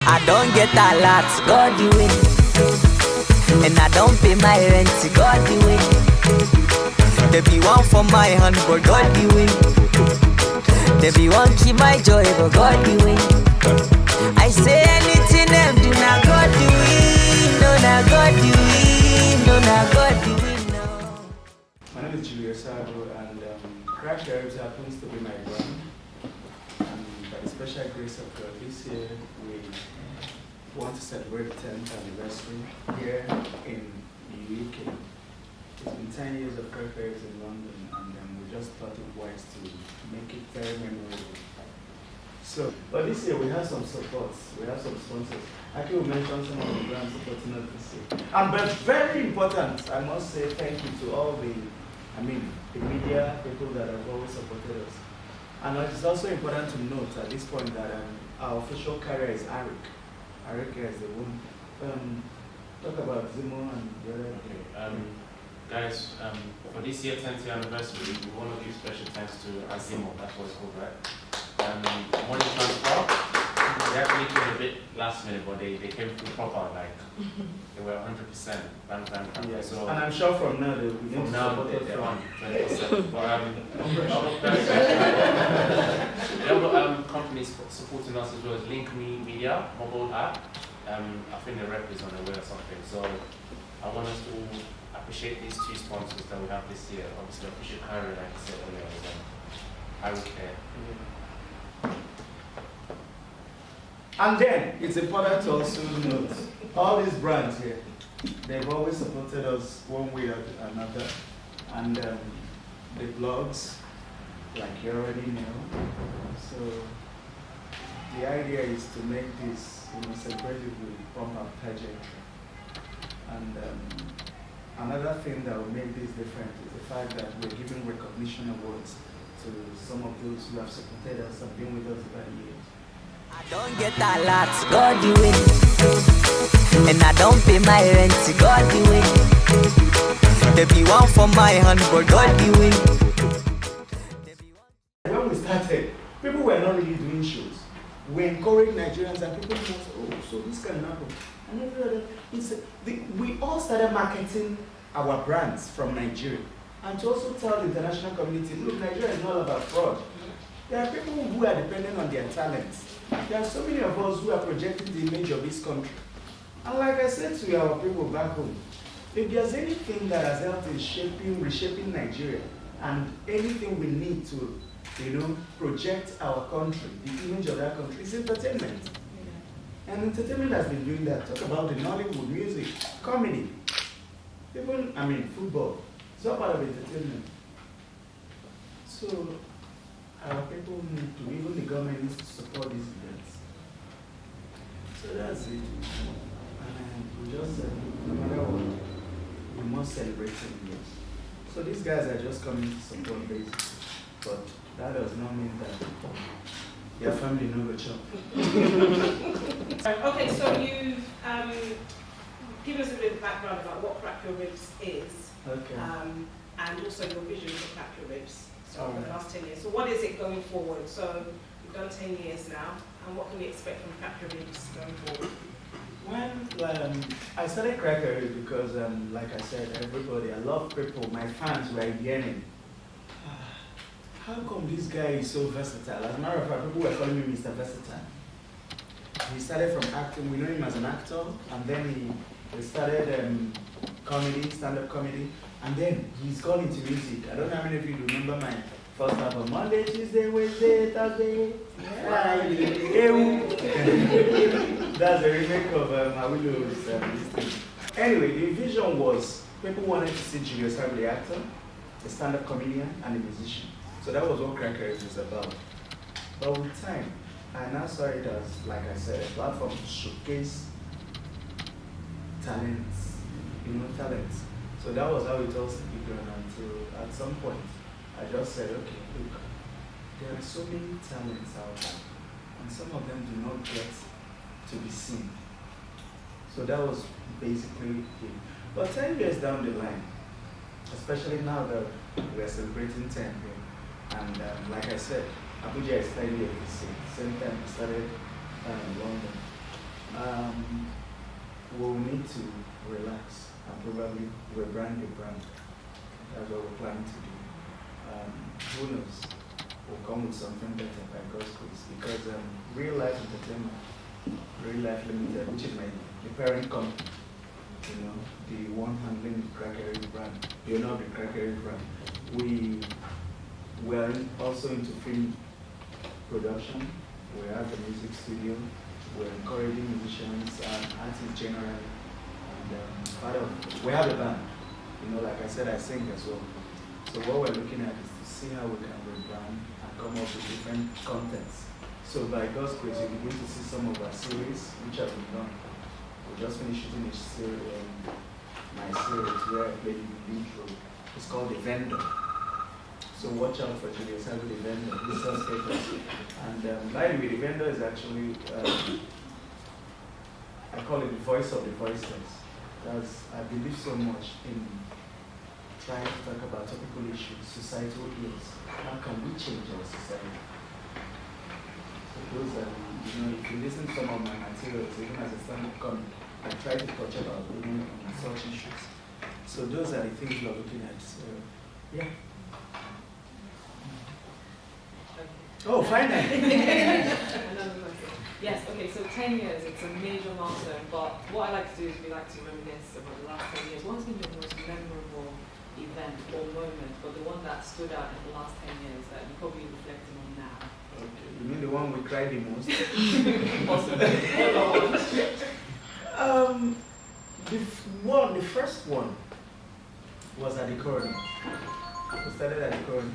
I don't get a lot, God the way. And I don't pay my rent, God the way. There be one for my hand, but God the way. There be one keep my joy, but God the way. I say anything them do, now God the way. No, now God the way. No, now God the way, no. My name is Julius Agwu, and Crack Herbs happens to be my brand. And by the special grace of God, this year we want to celebrate the 10th anniversary here in the UK. It's been 10 years of Crack Herbs in London, and we just thought it wise to make it very memorable. So, but this year we have some supports, we have some sponsors. I can mention some of the brands supporting us this year. And but very important, I must say thank you to all the media people that have always supported us. And it's also important to note at this point that our official carrier is Arik. Arik is the one. Talk about Zimo and the other. Okay. Guys, for this year 10th year anniversary, we want to give special thanks to Azimo, that's what it's called, right? Money transfer. They actually came a bit last minute, but they came through proper, like they were 100% bank. Yes. So, and I'm sure from now they're on 20%. But the other companies supporting us as well as Link Me Media, mobile app. I think the rep is on the way or something. So I want us to appreciate these two sponsors that we have this year. Obviously, official carrier, like I said earlier, is I Will Care. And then it's important to also note all these brands here, they've always supported us one way or another. And the blogs, like you already know. So the idea is to make this celebratively pump up pageantry. And another thing that will make this different is the fact that we're giving recognition awards to some of those who have supported us and been with us over the years. I don't get a lot, God the way. And I don't pay my rent, God the way. There be one for my hand, but God the way. When we started, people were not really doing shows. We encouraged Nigerians and people said, oh, so this can happen. And every other, we all started marketing our brands from Nigeria. And to also tell the international community, look, Nigeria is not about fraud. There are people who are dependent on their talents. There are so many of us who are projecting the image of this country. And like I said to our people back home, if there's anything that has helped in reshaping Nigeria, and anything we need to, project our country, the image of that country, is entertainment. Yeah. And entertainment has been doing that. Talk about the Nollywood, music, comedy, even, football. It's all part of entertainment. So, our people need to, even the government needs to support these events. So that's it. And we just said, no matter what, we must celebrate it. So these guys are just coming to support this, but that does not mean that your family no go chop. Okay, so you've given us a bit of background about what Crack Your Ribs is, okay. And also your vision for Crack Your Ribs. So for the last 10 years. So what is it going forward? So you've done 10 years now, and what can we expect from Crack Your Ribs going forward? When I started Crack Your Ribs because, like I said, everybody, I love people, my fans were yearning. How come this guy is so versatile? As a matter of fact, people were calling me Mr. Versatile. He started from acting, we know him as an actor, and then he started comedy, stand-up comedy. And then he's gone into music. I don't know how many of you remember my first album. Monday, Tuesday, Wednesday, Thursday, Friday. That's a remake of Awilow's listing. Anyway, the vision was people wanted to see Julius Agwu, the actor, a stand-up comedian, and a musician. So that was what Crack Your Ribs was about. But with time, I now saw it as, like I said, a platform to showcase talents, talents. So that was how it all began until at some point I just said, okay, look, there are so many talents out there and some of them do not get to be seen. So that was basically it. But 10 years down the line, especially now that we're celebrating 10 here, and like I said, Abuja is slightly every same time we started in London. we'll need to relax and probably rebrand the brand. That's what we're planning to do. Who knows? We'll come with something better by God's grace. Because Real Life Entertainment, Real Life Limited, which is the parent company, you know, the one handling the Crackery brand, you know, the Crackery brand. We are also into film production. We have the music studio. We're encouraging musicians and artists generally. And we have a band. You know, like I said, I sing as well. So what we're looking at is to see how we can rebrand and come up with different contents. So by God's grace, you'll begin to see some of our series, which have been done. We just finished shooting my series where I play the lead role. It's called The Vendor. So watch out for Julius Agwu, The Vendor. This sells papers. And by the way, The Vendor is actually, I call it the voice of the voiceless. Because I believe so much in trying to talk about topical issues, societal ills. How can we change our society? So those are, you know, if you listen to some of my materials, even as a stand-up comic, I try to touch about women on such issues. So those are the things we're looking at. So, yeah. Oh, finally! Yes, okay, so 10 years, it's a major milestone, but what I like to do is we like to reminisce about the last 10 years. What's been your most memorable event or moment, but the one that stood out in the last 10 years that you're probably reflecting on now? Okay, you mean the one we cried the most? Possibly. The first one was at the coroner. We started at the coroner.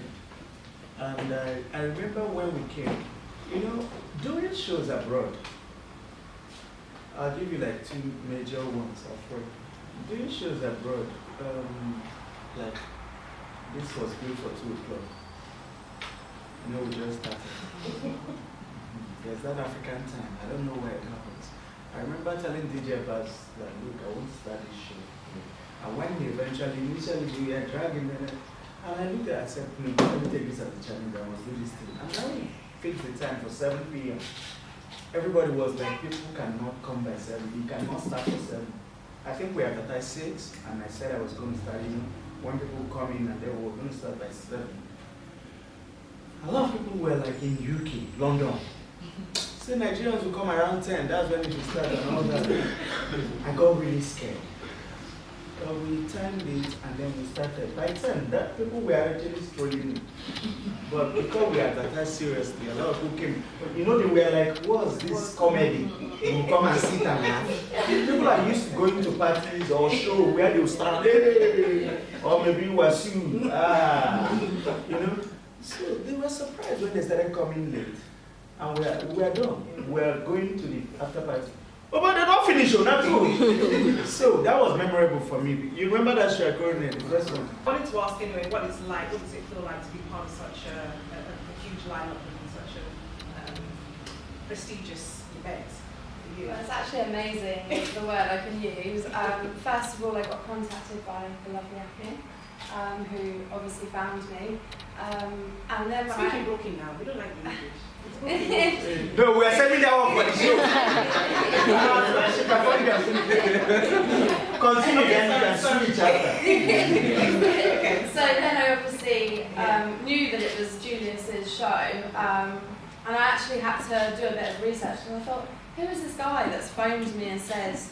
And I remember when we came, you know, doing shows abroad, I'll give you like two major ones of work. Doing shows abroad, like this was built for 2 o'clock. You know, we just started. There's that African time. I don't know where it happens. I remember telling DJ Buzz that, look, I want to start this show. And when he initially we were dragging it, and I looked at it, I said, no, let me take this as a challenge. I must do this thing. And now we fixed the time for 7 p.m. Everybody was like, people cannot come by 7. You cannot start for 7. I think we advertised 6, and I said I was going to start, you know, when people come in and they were going to start by 7. A lot of people were like in UK, London. So Nigerians will come around 10, that's when it will start and all that. I got really scared. We timed it and then we started. By 10, that people were actually strolling in. But because we advertised seriously, a lot of people came. But you know, they were like, what's this comedy? You come and sit and laugh. People are used to going to parties or show where they will start, hey! Or maybe you were sued. You know? So they were surprised when they started coming late. And we are done. We are going to the after party. Oh, but they're not finished, not too. So that was memorable for me. You remember that show I called it, the first one? I wanted to ask anyway, what it's like, what does it feel like to be part of such a huge lineup and such a prestigious event for you? Well, it's actually amazing, is the word I can use. First of all, I got contacted by the lovely Hackney, who obviously found me. And then when Speaking Brooklyn now, we don't like the English. No, we are sending that one for the show. Continue, then you can sue each other. So then I obviously knew that it was Julius's show, and I actually had to do a bit of research, and I thought, who is this guy that's phoned me and says,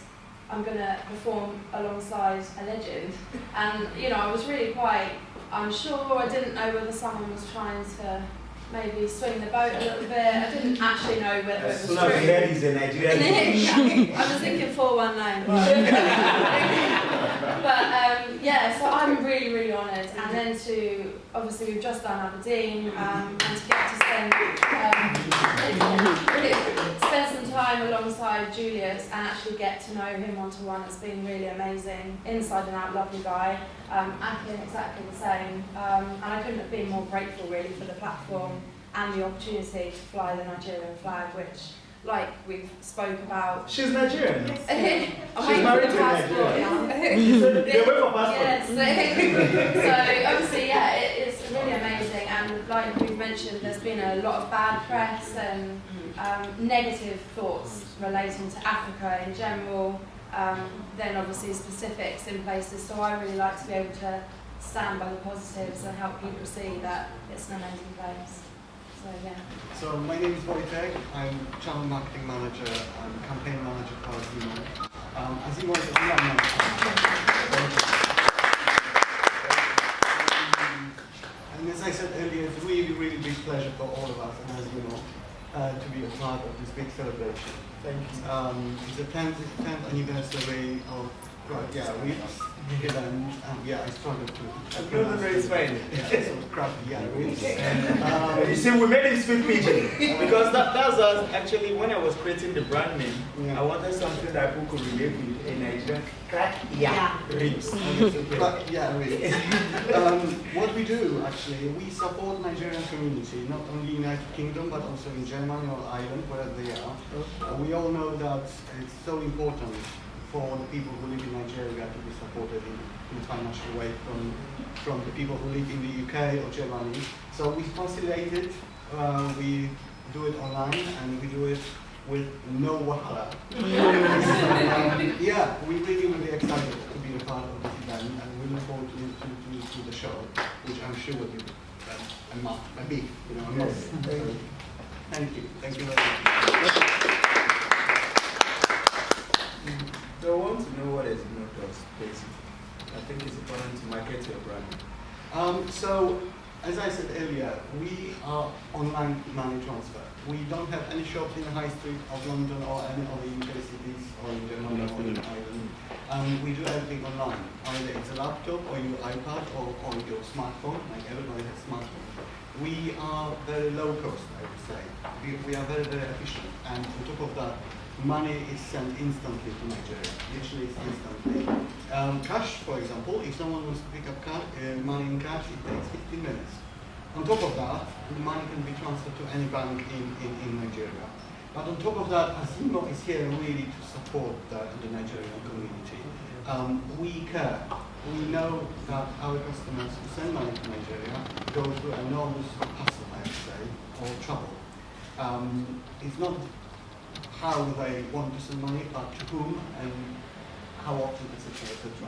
I'm going to perform alongside a legend? And, you know, I was really quite unsure. I didn't know whether someone was trying to maybe swing the boat a little bit. I didn't actually know whether it was true. Ladies in Nigeria. I was thinking 419. But yeah, so I'm really, really honoured. And then to, obviously we've just done Aberdeen, and to get to spend some time alongside Julius and actually get to know him one-to-one, it's been really amazing. Inside and out, lovely guy. Acting exactly the same. And I couldn't have been more grateful really for the platform and the opportunity to fly the Nigerian flag, which, like we've spoke about. She's Nigerian. I'm She's waiting married for to the a passport Nigerian. now. They're waiting for passport. Yes. So obviously, yeah, it's really amazing. and like we've mentioned, there's been a lot of bad press and negative thoughts relating to Africa in general, then obviously specifics in places. So I really like to be able to stand by the positives and help people see that it's an amazing place. So yeah. So my name is Wojtek. I'm channel marketing manager and campaign manager for Azimo. Azimo is a PR manager. And as I said earlier, it's really, really big pleasure for all of us and Azimo to be a part of this big celebration. Thank you. It's the 10th anniversary of Ribs event, and I struggled to. No, it's fine. Yeah, so crappy, Ribs. You see, we made him speak pidgin because that's us. Actually, when I was creating the brand name, I wanted something that people could relate with in Nigeria. Ribs. Ribs. What we do actually, we support Nigerian community, not only in United Kingdom but also in Germany or Ireland, wherever they are. We all know that it's so important for the people who live in Nigeria to be supported in a financial way from the people who live in the UK or Germany. So we facilitate it, we do it online, and we do it with no wahala. We're really, really excited to be a part of this event, and we look forward to the show, which I'm sure will be a big, amazing. So, thank you very much. So I want to know what Azimo does, basically. I think it's important to market your brand. So, as I said earlier, we are online money transfer. We don't have any shops in the high street of London or any other UK cities or in Germany or in Ireland. We do everything online. Either it's a laptop or your iPad or your smartphone, like everybody has smartphone. We are very low cost, I would say. We are very, very efficient. And on top of that, money is sent instantly to Nigeria. Literally, it's instantly. Cash, for example, if someone wants to pick up money in cash, it takes 15 minutes. On top of that, the money can be transferred to any bank in Nigeria. But on top of that, Azimo is here really to support the Nigerian community. We care. We know that our customers who send money to Nigeria go through enormous hassle, I would say, or trouble. It's not how they want to send money, but to whom and how often, etc., etc.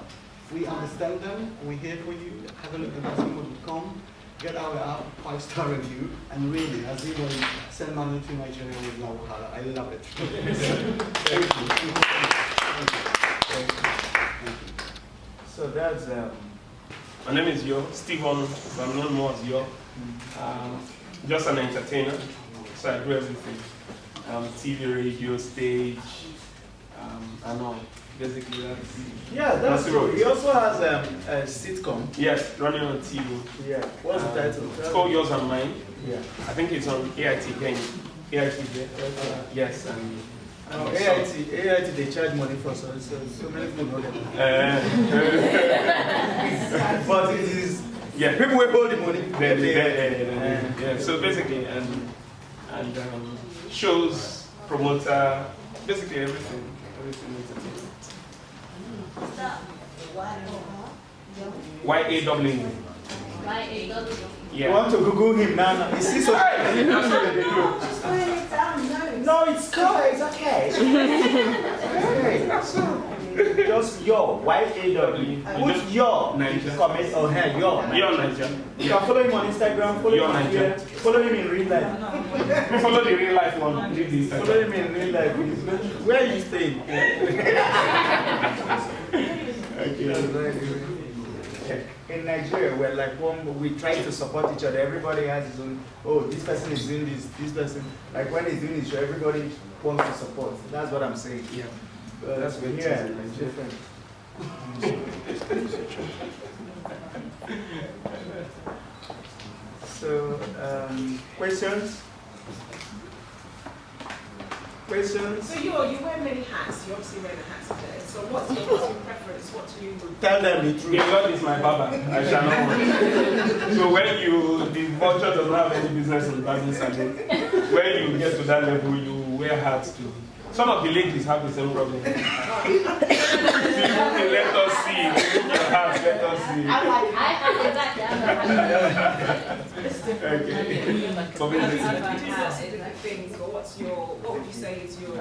We understand them, we're here for you. Have a look at Azimo.com, get our app, 5-star review, and really, Azimo send money to Nigeria with no wahala. I love it. Thank you. So that's My name is Yo, Stephen, but I'm known more as Yo. Just an entertainer, so I do everything. TV, radio, stage, and all. Basically, that's true. He also has a sitcom. Yes, running on TV. Yeah. What's the title? It's called Yours and Mine. Yeah. I think it's on AIT then. AIT, yes, and AIT they charge money for so many people know them. But it is people will hold the money. So basically, and shows, promoter, basically everything entertainment. YAW. You want to Google him now? You see so No, it's cool. It's okay. Just Yo, YAW. Put Yo. Comment or hey, Yo. Yo Niger. You can follow him on Instagram. Follow him here. Follow him in real life. Follow the real life one. Leave the Instagram. Follow him in real life. Where are you staying? In Nigeria, we're like we try to support each other. Everybody has his own. Oh, this person is doing this person. Like when he's doing his show, everybody wants to support. That's what I'm saying. Yeah. That's what it's different. So, questions? Questions? So you wear many hats. You obviously wear the hats today. So what's your preference? What do you Tell them the truth. The Lord is my barber. I shall not want. So when the vulture does not have any business in the Bible Sunday, when you get to that level, you wear hats to Some of the ladies have the same problem. So you can let us see. Your house, let us see. I'm like, I have exactly. Okay. So Different things, but what would you say is your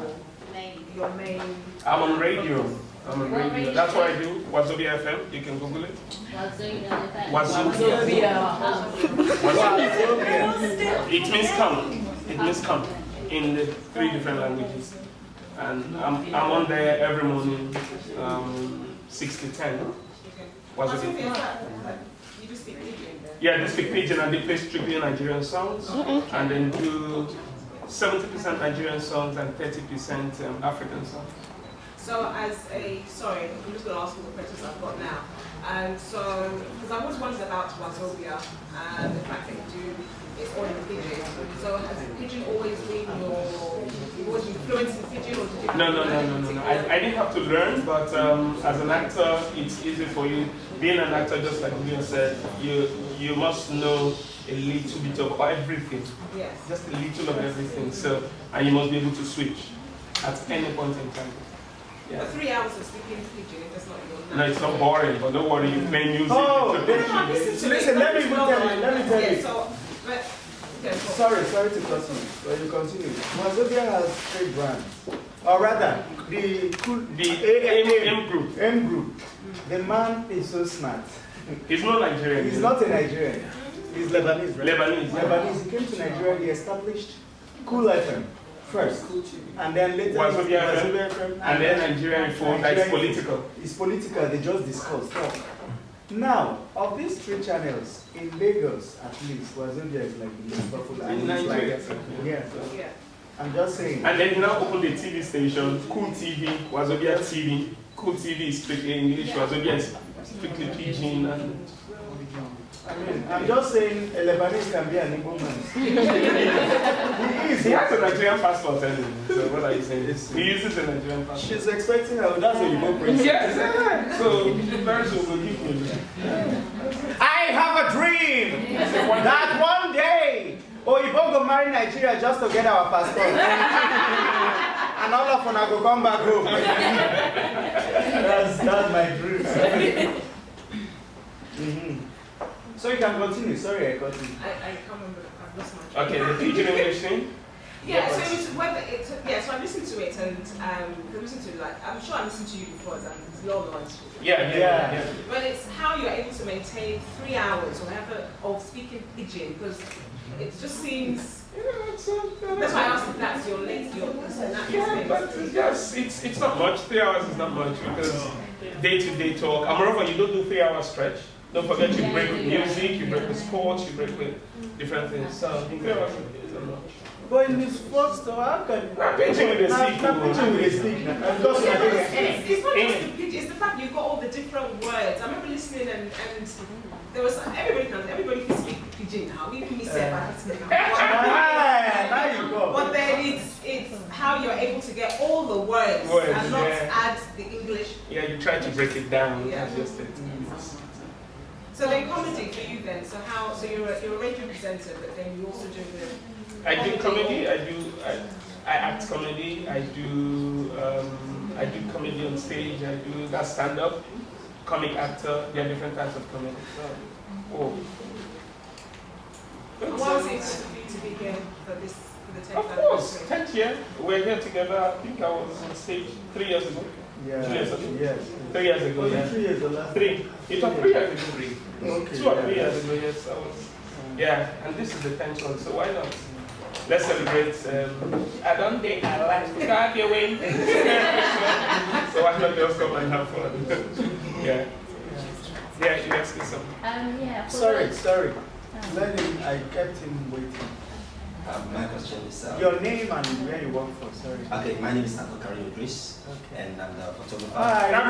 main? I'm on radio. That's what I do. Wazobia FM. You can Google it. Wazobia. It means come. It means come in the 3 different languages. And I'm on there every morning, 6 to 10. Wazobia. You just speak Pidgin then? Yeah, they speak Pidgin and they play strictly Nigerian songs. And then do 70% Nigerian songs and 30% African songs. So sorry, I'm just going to ask all the questions I've got now. So, because I was wondering about Wazobia and the fact that you do, it's all in Pidgin. So has Pidgin always been was you fluent in Pidgin or did you? No. I didn't have to learn, but as an actor, it's easy for you. Being an actor, just like Julius said, you must know a little bit of everything. Yes. Just a little of everything. So, and you must be able to switch at any point in time. Yeah. But 3 hours of speaking Pidgin, if that's not your No, it's not boring, but don't worry, you play music. Listen, let me tell you. So, Sorry to cut you, but you continue. Wazobia has 3 brands. Or rather, the M group. The man is so smart. He's not Nigerian. He's not a Nigerian. He's Lebanese, right? Lebanese. He came to Nigeria, he established Cool FM first. And then later, Wazobia FM. And then Nigerian phone, that's political. It's political, they just discussed. Now, of these 3 channels, in Lagos at least, Wazobia is like the most popular. In Nigeria. Yeah. I'm just saying. And then he now opened a TV station, Cool TV, Wazobia TV. Cool TV is strictly English, Wazobia is strictly Pidgin. And I'm just saying a Lebanese can be an Igbo man. He has a Nigerian passport anyway. So what are you saying? He uses a Nigerian passport. She's expecting her, that's a Igbo prince. Yes, so very soon we'll give me. I have a dream that one day Oyibo go marry Nigeria just to get our passport. And all of us go come back home. That's my dream. So you can continue. Sorry, I cut you. I can't remember. I've lost my train. Okay, the Pidgin English thing? Yeah, so it was so I listened to it and I'm sure I listened to you before and long ones. Yeah. But it's how you're able to maintain 3 hours or whatever of speaking Pidgin because it just seems that's why I asked if that's your length, Yeah, but yes, it's not much. 3 hours is not much because day-to-day talk. And moreover, you don't do 3 hour stretch. Don't forget you break with music, you break with sports, you break with different things. So 3 hours isn't much. But in this first, how can you? I'm pitching with a stick. It's not just the Pidgin, it's the fact you've got all the different words. I remember listening and there was everybody can speak Pidgin now, even myself I can speak There you go. But then it's how you're able to get all the words and not add the English. Yeah, you try to break it down. Yeah. Just it. So then comedy for you then, so you're a radio presenter, but then you also do I do comedy, I act comedy, I do comedy on stage, I do that stand-up, comic actor, there are different types of comedy. So, Why was it for you to be here for the 10th Of course, 10th year, we're here together, I think I was on stage 3 years ago. Yeah. 2 years ago? Yes. 3 years ago, yeah. 3 years ago. 3. It was 3 years ago. Okay. 2 or 3 years ago, yes. I was. Yeah, and this is the 10th one, so why not? Let's celebrate. I don't think I like to God your way. So why not just come and have fun? Yeah. Yeah, you asked me something. Yeah. Sorry. Let him, I kept him waiting. My question is... Your name and where you work for, sorry. Okay, my name is Akokari Idris, and I'm the photographer. I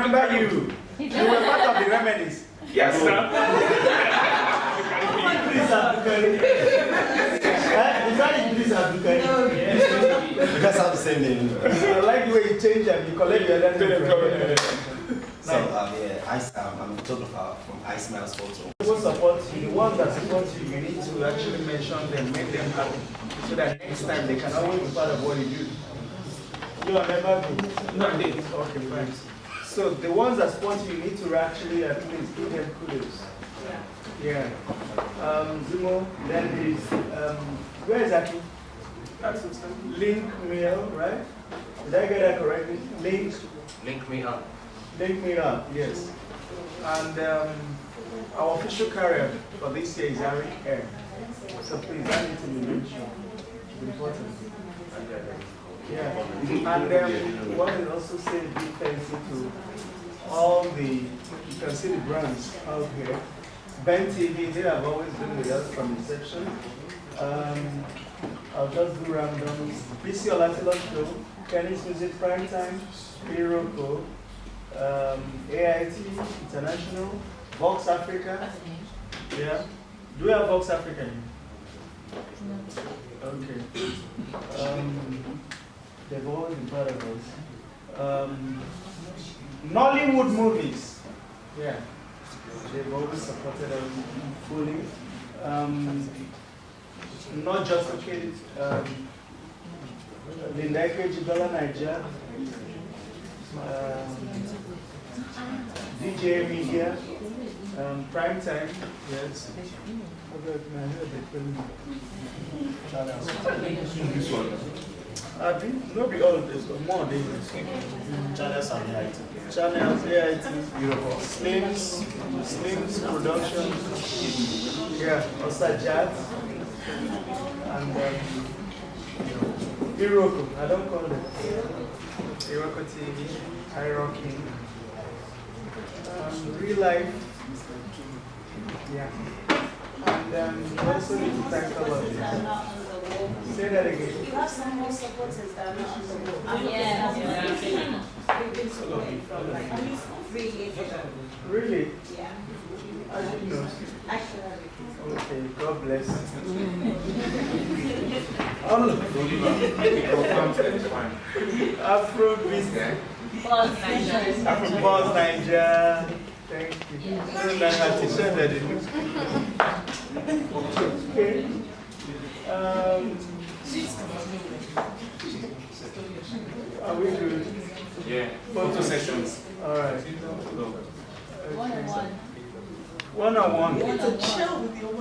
remember you. You were part of the remedies. Yes, sir. Idris Abdukari. Is that Idris Abdukari? Because I have the same name. I like the way you change them, you collect your letters. So, I'm a photographer from I Smiles Photo. People support you, the ones that support you, you need to actually mention them, make them happy, so that next time they can always be part of what you do. You are never good. No, I did. Okay, fine. So the ones that sponsor you need to actually at least give them kudos. Yeah. Zumo, then there's where is Aki? Link Mail, right? Did I get that correctly? Link me up. Link Me Up, yes. And our official carrier for this year is Harry Air. So please, that needs to be mentioned. It's important. Yeah. And what will also say big thanks to all the, you can see the brands out here. Ben TV, they have always been with us from inception. I'll just do randoms. BC Olatilo Show, Kenny's Music Prime Time, Iroko, AIT International, Vox Africa. Yeah. Do we have Vox Africa here? Okay. They've always been part of us. Nollywood movies. Yeah. They've always supported us fully. Not just located. Linda Jibela Niger. DJ Media. Prime Time. Yes. This one. No, be all this, but more days. Channels and AIT. Channels, AIT, Slims Production, yeah, Osajat, and Iroko. I don't call it Iroko TV, Iroko, Real Life, yeah. And we also need to thank all of this. Say that again. You have some more supporters that are not on the board. We've been supported from like at least 3 years ago. Really? Yeah. I didn't know. Actually, Okay, God bless. Afrobeat. Afro Niger. Thank you. I don't know how to share that in okay. Are we good? Yeah. Photo sessions. All right. One-on-one. One-on-one. it's a chill with your